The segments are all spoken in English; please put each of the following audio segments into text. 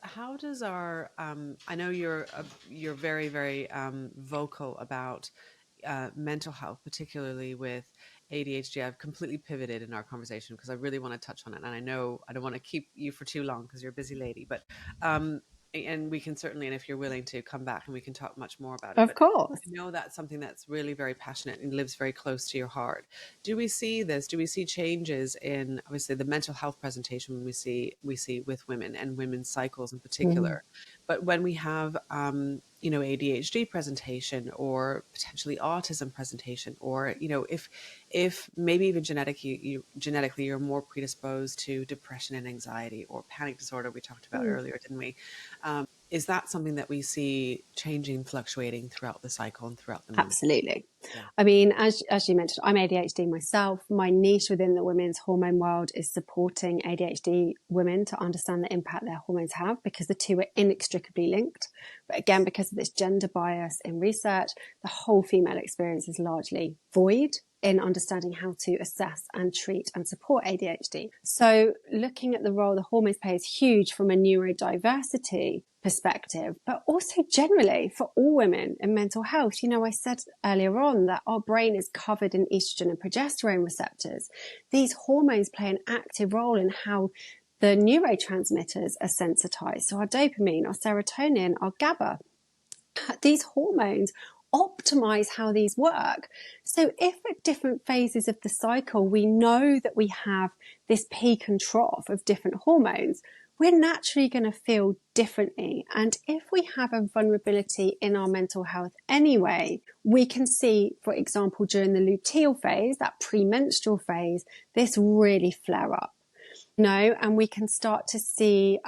how does our I know you're very, very vocal about mental health, particularly with ADHD. I've completely pivoted in our conversation because I really want to touch on it, and I know I don't want to keep you for too long because you're a busy lady, but um, and we can certainly, and if you're willing to come back and we can talk much more about it. Of But course. I know that's something that's really very passionate and lives very close to your heart. Do we see this? Do we see changes in obviously the mental health presentation we see with women and women's cycles in Mm. particular? But when we have ADHD presentation or potentially autism presentation, or if maybe even genetically you're more predisposed to depression and anxiety or panic disorder, we talked about Mm. earlier, didn't we? Is that something that we see changing, fluctuating throughout the cycle and throughout the month? Absolutely. Yeah. I mean, as you mentioned, I'm ADHD myself. My niche within the women's hormone world is supporting ADHD women to understand the impact their hormones have, because the two are inextricably linked. But again, because of this gender bias in research, the whole female experience is largely void in understanding how to assess and treat and support ADHD. So looking at the role the hormones play is huge from a neurodiversity perspective, but also generally for all women in mental health. I said earlier on that our brain is covered in estrogen and progesterone receptors. These hormones play an active role in how the neurotransmitters are sensitized. So our dopamine, our serotonin, our GABA, these hormones optimize how these work. So if at different phases of the cycle, we know that we have this peak and trough of different hormones, we're naturally going to feel differently. And if we have a vulnerability in our mental health anyway, we can see, for example, during the luteal phase, that premenstrual phase, this really flare up. And we can start to see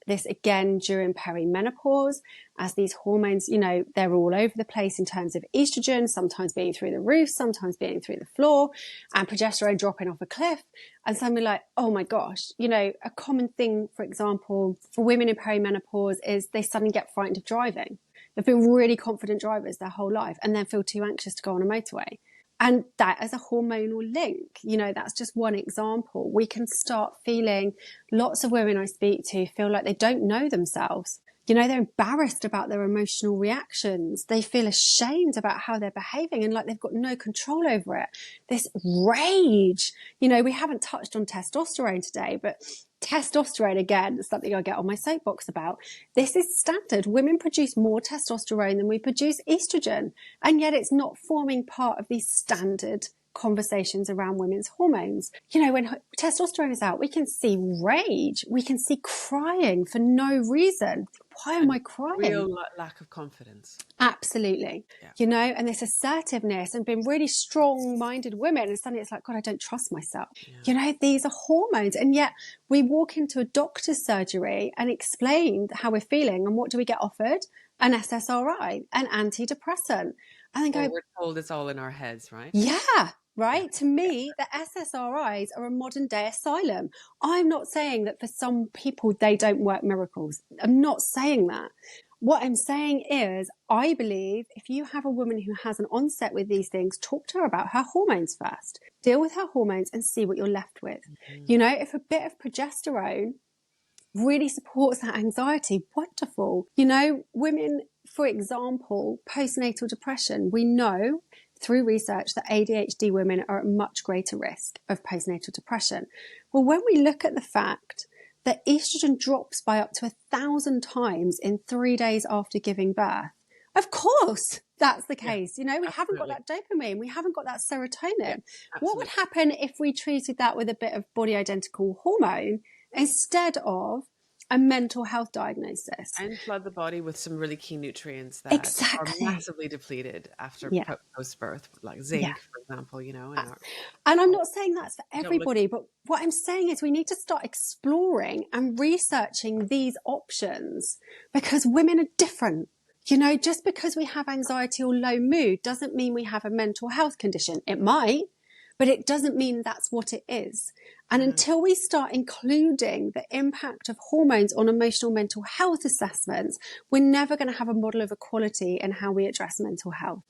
this again during perimenopause, as these hormones, they're all over the place in terms of estrogen, sometimes being through the roof, sometimes being through the floor, and progesterone dropping off a cliff. And suddenly like, oh my gosh, a common thing, for example, for women in perimenopause is they suddenly get frightened of driving. They've been really confident drivers their whole life and then feel too anxious to go on a motorway. And that is a hormonal link. That's just one example. We can start feeling, lots of women I speak to feel like they don't know themselves. They're embarrassed about their emotional reactions. They feel ashamed about how they're behaving and like they've got no control over it. This rage, we haven't touched on testosterone today, but testosterone, again, is something I get on my soapbox about. This is standard. Women produce more testosterone than we produce estrogen, and yet it's not forming part of these standard conversations around women's hormones. When testosterone is out, we can see rage, we can see crying for no reason. Why am I crying? Real lack of confidence. Absolutely. Yeah. And this assertiveness, and being really strong-minded women, and suddenly it's like, God, I don't trust myself. Yeah. These are hormones, and yet we walk into a doctor's surgery and explain how we're feeling, and what do we get offered? An SSRI, an antidepressant. And then go, we're told it's all in our heads, right? Yeah. Right? To me, the SSRIs are a modern day asylum. I'm not saying that for some people they don't work miracles. I'm not saying that. What I'm saying is, I believe if you have a woman who has an onset with these things, talk to her about her hormones first. Deal with her hormones and see what you're left with. Mm-hmm. If a bit of progesterone really supports that anxiety, wonderful. Women, for example, postnatal depression, we know through research that ADHD women are at much greater risk of postnatal depression. Well, when we look at the fact that estrogen drops by up to 1,000 times in 3 days after giving birth, of course that's the case. We haven't got that dopamine, we haven't got that serotonin. What would happen if we treated that with a bit of body identical hormone instead of a mental health diagnosis? And flood the body with some really key nutrients that are massively depleted after post-birth, like zinc, for example, And I'm not saying that's for everybody, but what I'm saying is we need to start exploring and researching these options, because women are different. Just because we have anxiety or low mood doesn't mean we have a mental health condition. It might, but it doesn't mean that's what it is. And until we start including the impact of hormones on emotional mental health assessments, we're never going to have a model of equality in how we address mental health.